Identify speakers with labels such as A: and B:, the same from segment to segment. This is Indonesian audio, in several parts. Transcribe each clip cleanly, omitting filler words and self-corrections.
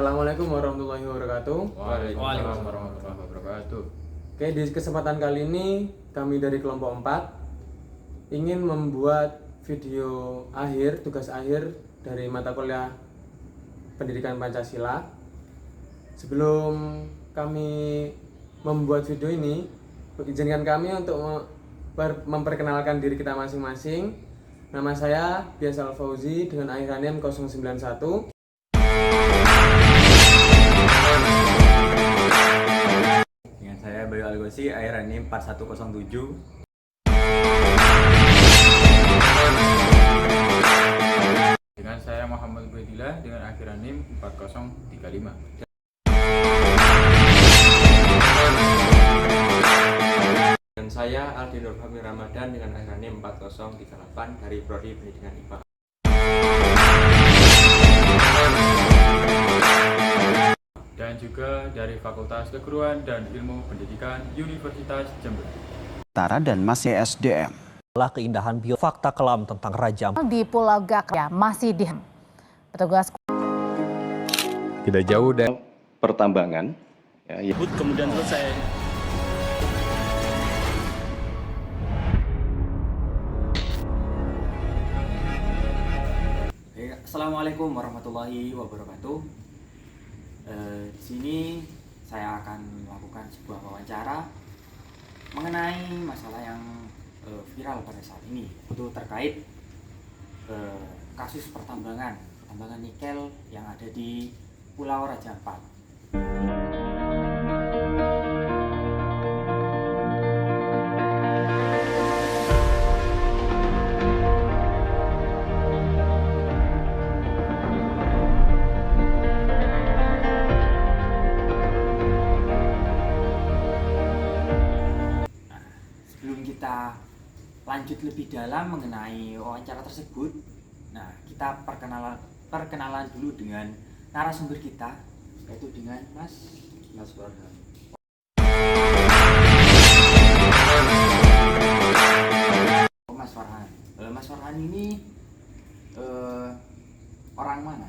A: Assalamualaikum warahmatullahi wabarakatuh.
B: Waalaikumsalam warahmatullahi wabarakatuh.
A: Oke, di kesempatan kali ini kami dari kelompok 4 ingin membuat video akhir, tugas akhir dari mata kuliah Pendidikan Pancasila. Sebelum kami membuat video ini, izinkan kami untuk memperkenalkan diri kita masing-masing. Nama saya Biasal Fauzi dengan akhiran NIM 091.
B: Dengan saya Bayu Algosi, akhiran NIM 4107. Dengan saya Muhammad Ubaidillah dengan akhiran NIM 4035.
C: Dan saya Aldi Nurfahmi Ramadan dengan akhiran NIM 4038 dari Prodi Pendidikan IPA.
B: Dan juga dari Fakultas Keguruan dan Ilmu Pendidikan Universitas Jember.
D: Tara dan masih SDM.
E: Adalah keindahan bio fakta kelam tentang Raja
F: di Pulau Gakra masih di petugas
G: tidak jauh dari pertambangan ya.
H: Kemudian selesai.
I: Assalamualaikum warahmatullahi wabarakatuh. Di sini saya akan melakukan sebuah wawancara mengenai masalah yang viral pada saat ini, itu terkait kasus pertambangan nikel yang ada di Pulau Raja Ampat. Kita lanjut lebih dalam mengenai wawancara tersebut. Nah, kita perkenalan dulu dengan narasumber kita, yaitu dengan Mas Farhan. Mas Farhan. Mas Farhan ini orang mana?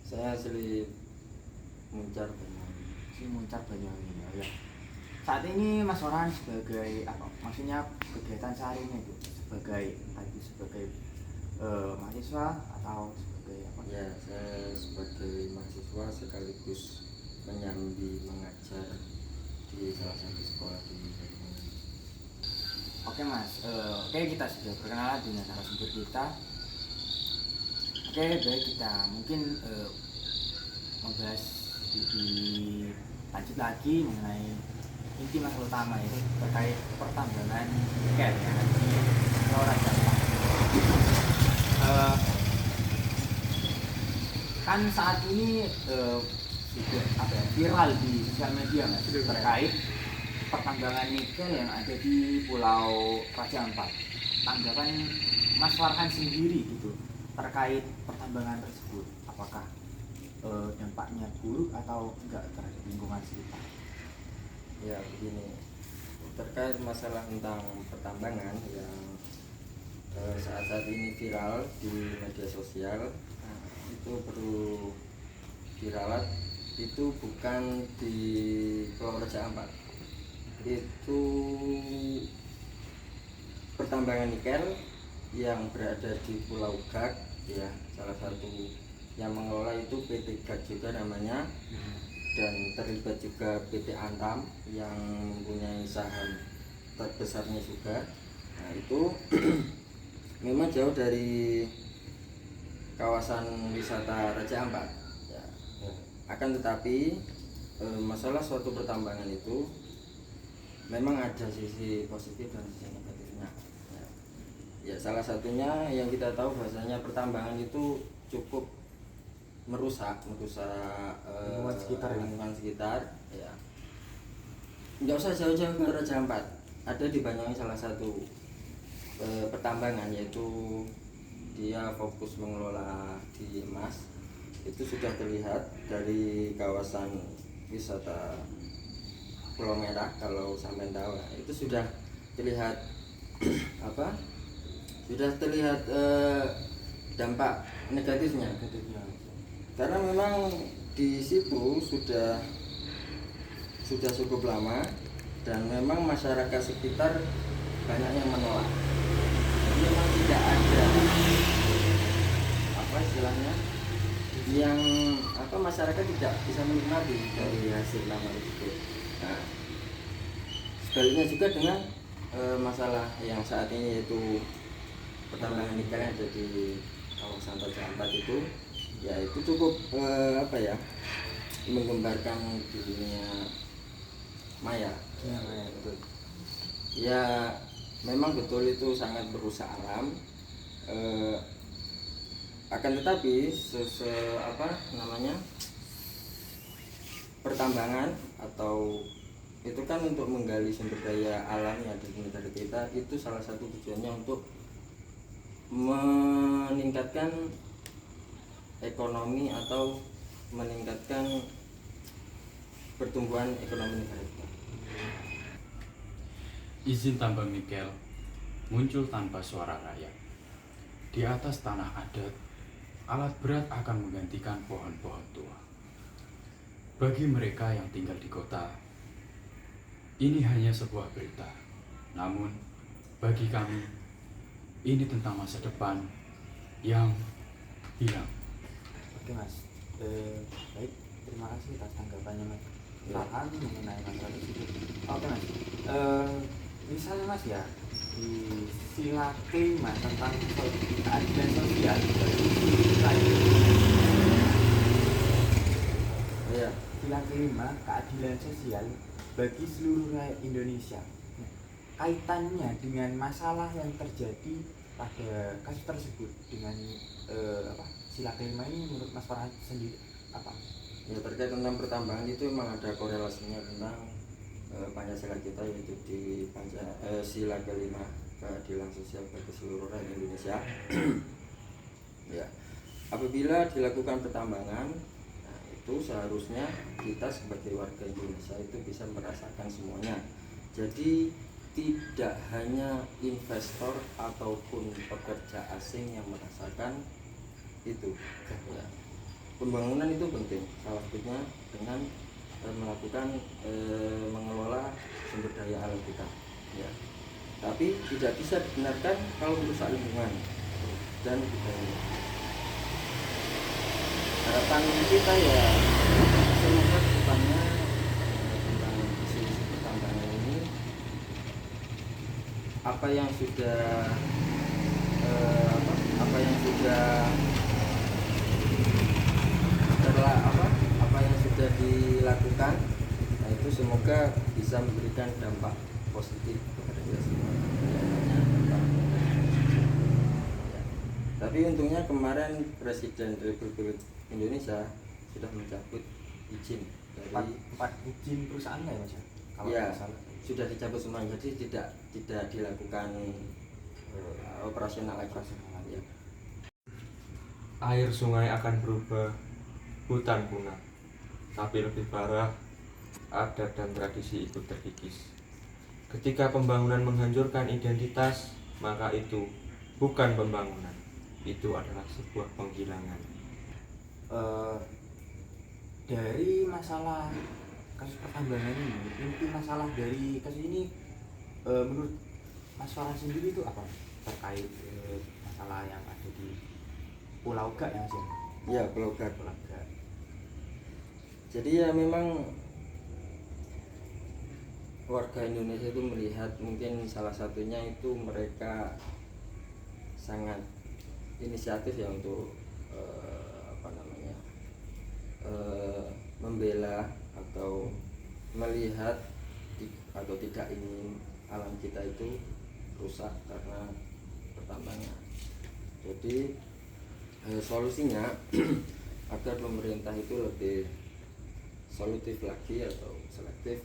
C: Saya asli Muncar Banyuwangi.
I: Muncar Banyuwangi ya. Saat ini Mas Farhan sebagai apa? Maksudnya kegiatan sehari-harinya itu sebagai mahasiswa atau sebagai apa?
C: Ya, saya sebagai mahasiswa sekaligus menyambi mengajar di salah satu sekolah di Banyuwangi.
I: Oke Mas, kita sudah berkenalan dengan narasumber kita. Oke, baik, kita mungkin membahas lebih lanjut lagi mengenai inti masalah utama, itu terkait pertambangan nikel yang ada di Pulau Raja Ampat. Kan saat ini sudah viral di sosial media Mas, terkait pertambangan nikel yang ada di Pulau Raja Ampat. Tanggapan Mas Farhan sendiri gitu terkait pertambangan tersebut, apakah dampaknya buruk atau enggak terhadap lingkungan sekitar?
C: Ya, begini, terkait masalah tentang pertambangan yang saat ini viral di media sosial, itu perlu diralat. Itu bukan di Pulau Raja Ampat, itu pertambangan nikel yang berada di Pulau Gak ya, salah satu yang mengelola itu PT Gak juga namanya, dan terlibat juga PT Antam yang mempunyai saham terbesarnya juga. Nah, itu memang jauh dari kawasan wisata Raja Ampat ya. Akan tetapi masalah suatu pertambangan itu memang ada sisi positif dan sisi negatifnya ya. Salah satunya yang kita tahu bahwasanya pertambangan itu cukup merusak lingkungan sekitar ya. Nggak usah jauh-jauh ke Raja Ampat, ada di Banyuwangi salah satu pertambangan, yaitu dia fokus mengelola di emas. Itu sudah terlihat dari kawasan wisata Pulau Merah, kalau sampai tahu itu sudah terlihat dampak negatifnya. Karena memang di situ sudah cukup lama dan memang masyarakat sekitar banyak yang menolak. Memang tidak ada apa istilahnya yang masyarakat tidak bisa menikmati dari hasil tambang tersebut. Nah, sebaliknya juga dengan masalah yang saat ini yaitu pertambangan nikel yang ada di kawasan Raja Ampat itu, ya itu cukup menggembarkan di dunia maya. Betul. Ya memang betul itu sangat merusak alam. Akan tetapi pertambangan atau itu kan untuk menggali sumber daya alam yang ada di negara kita, itu salah satu tujuannya untuk meningkatkan ekonomi atau meningkatkan pertumbuhan ekonomi negara kita.
B: Izin tambang nikel muncul tanpa suara rakyat. Di atas tanah adat, alat berat akan menggantikan pohon-pohon tua. Bagi mereka yang tinggal di kota, ini hanya sebuah berita. Namun, bagi kami, ini tentang masa depan yang hilang.
I: Oke Mas, baik, terima kasih atas tanggapannya Mas. Paham mengenai masalah tersebut. Oke Mas, misalnya Mas ya, di sila kelima tentang keadilan sosial dari sila kelima keadilan sosial bagi seluruh rakyat Indonesia. Kaitannya dengan masalah yang terjadi pada kasus tersebut dengan sila kelima ini menurut Mas Farhan sendiri apa?
C: Ya, terkait tentang pertambangan itu memang ada korelasinya tentang Pancasila kita, yaitu di sila kelima keadilan sosial bagi seluruh rakyat Indonesia. Ya, apabila dilakukan pertambangan, nah, itu seharusnya kita sebagai warga Indonesia itu bisa merasakan semuanya. Jadi tidak hanya investor ataupun pekerja asing yang merasakan itu. Ya, pembangunan itu penting, salah satunya dengan melakukan mengelola sumber daya alam kita, ya. Tapi tidak bisa dibenarkan kalau merusak lingkungan dan budaya. Harapan kita ya semoga depannya tentang isu pertambangan ini apa yang sudah dilakukan, nah itu semoga bisa memberikan dampak positif kepada kita semua. Tapi untungnya kemarin Presiden Republik Indonesia sudah mencabut izin dari
I: empat izin perusahaan nggak ya Mas? Kalau
C: ya,
I: salah.
C: Sudah dicabut semua, jadi tidak dilakukan operasional lagi. Ya.
A: Air sungai akan berubah, hutan punah. Tapi lebih parah, adat dan tradisi ikut terkikis. Ketika pembangunan menghancurkan identitas, maka itu bukan pembangunan, itu adalah sebuah penghilangan.
I: Dari masalah kasus pertambangan ini, inti masalah dari kasus ini menurut Mas Farhan sendiri itu apa? Terkait masalah yang ada di Pulau Gak ya Mas ya?
C: Ya, Pulau Gak. Jadi ya memang warga Indonesia itu melihat mungkin salah satunya itu mereka sangat inisiatif ya untuk membela atau melihat atau tidak ingin alam kita itu rusak karena pertambangan. Jadi solusinya agar pemerintah itu lebih solutif lagi atau selektif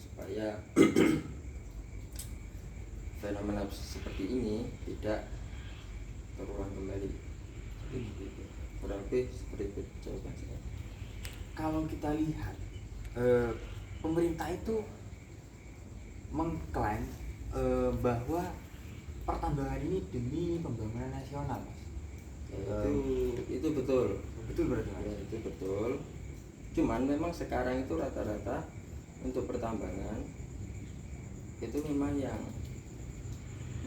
C: supaya fenomena seperti ini tidak terulang kembali. Kurang lebih seperti itu jawaban saya.
I: Kalau kita lihat pemerintah itu mengklaim bahwa pertambangan ini demi pembangunan nasional, Mas.
C: Itu betul.
I: Betul berarti Mas?
C: Ya, itu betul. Cuman memang sekarang itu rata-rata untuk pertambangan itu memang yang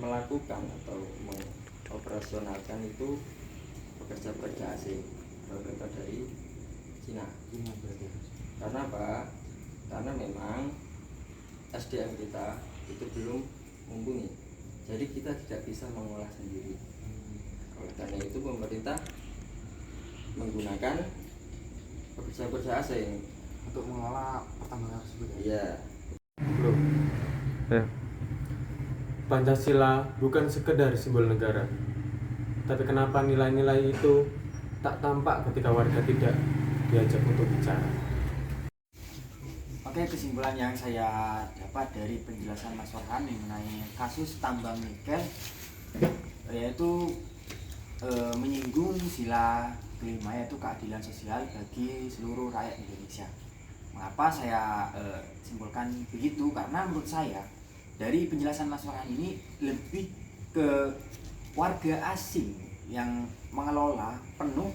C: melakukan atau mengoperasionalkan itu pekerja-pekerja asing, rata-rata dari Cina. Karena apa? Karena memang SDM kita itu belum mumpuni, jadi kita tidak bisa mengolah sendiri. Oleh karena itu pemerintah menggunakan pekerja-pekerja asing
A: Untuk mengelola pertambangan tersebut.
C: ya.
A: Bro. Pancasila bukan sekedar simbol negara, tapi kenapa nilai-nilai itu tak tampak ketika warga tidak diajak untuk bicara?
I: Oke, kesimpulan yang saya dapat dari penjelasan Mas Farhan mengenai kasus tambang nikel yaitu menyinggung sila kelima, yaitu keadilan sosial bagi seluruh rakyat Indonesia. Mengapa saya simpulkan begitu? Karena menurut saya dari penjelasan Mas Farhan ini lebih ke warga asing yang mengelola penuh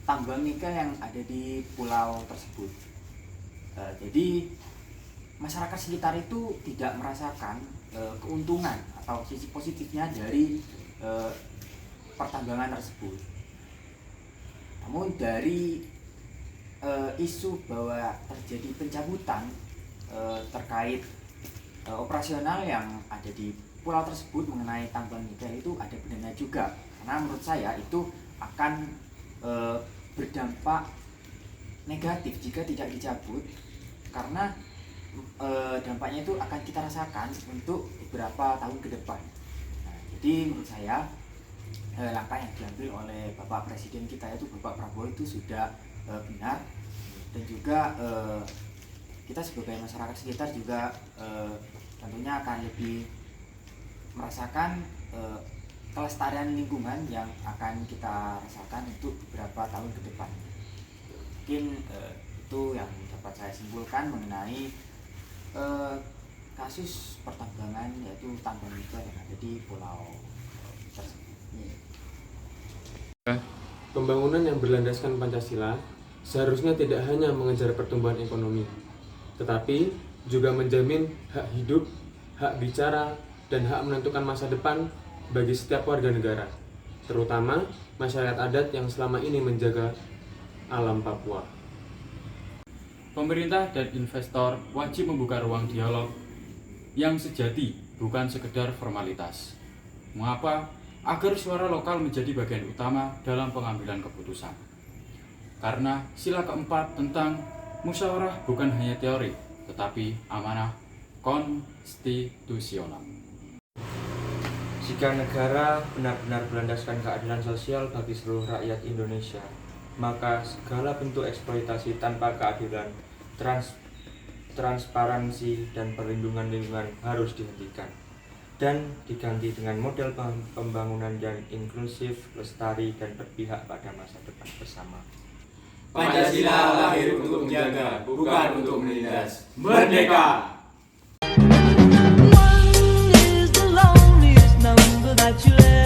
I: tambang nikel yang ada di pulau tersebut. Jadi masyarakat sekitar itu tidak merasakan keuntungan atau sisi positifnya dari pertambangan tersebut. Namun dari isu bahwa terjadi pencabutan terkait operasional yang ada di pulau tersebut mengenai tambang nikel itu ada benarnya juga, karena menurut saya itu akan berdampak negatif jika tidak dicabut, karena dampaknya itu akan kita rasakan untuk beberapa tahun ke depan. Nah, jadi menurut saya langkah yang diambil oleh Bapak Presiden kita yaitu Bapak Prabowo itu sudah benar, dan juga kita sebagai masyarakat sekitar juga tentunya akan lebih merasakan kelestarian lingkungan yang akan kita rasakan untuk beberapa tahun ke depan. Mungkin itu yang dapat saya simpulkan mengenai kasus pertambangan yaitu tambang nikel yang ada di pulau tersebut.
A: Pembangunan yang berlandaskan Pancasila seharusnya tidak hanya mengejar pertumbuhan ekonomi, tetapi juga menjamin hak hidup, hak bicara, dan hak menentukan masa depan bagi setiap warga negara, terutama masyarakat adat yang selama ini menjaga alam Papua.
B: Pemerintah dan investor wajib membuka ruang dialog yang sejati, bukan sekedar formalitas. Mengapa? Agar suara lokal menjadi bagian utama dalam pengambilan keputusan. Karena sila keempat tentang musyawarah bukan hanya teori, tetapi amanah konstitusional.
H: Jika negara benar-benar berlandaskan keadilan sosial bagi seluruh rakyat Indonesia, maka segala bentuk eksploitasi tanpa keadilan, transparansi, dan perlindungan lingkungan harus dihentikan dan diganti dengan model pembangunan yang inklusif, lestari, dan berpihak pada masa depan bersama.
J: Pancasila lahir untuk menjaga, bukan untuk menindas. Merdeka!
K: One is the loneliest number that you'll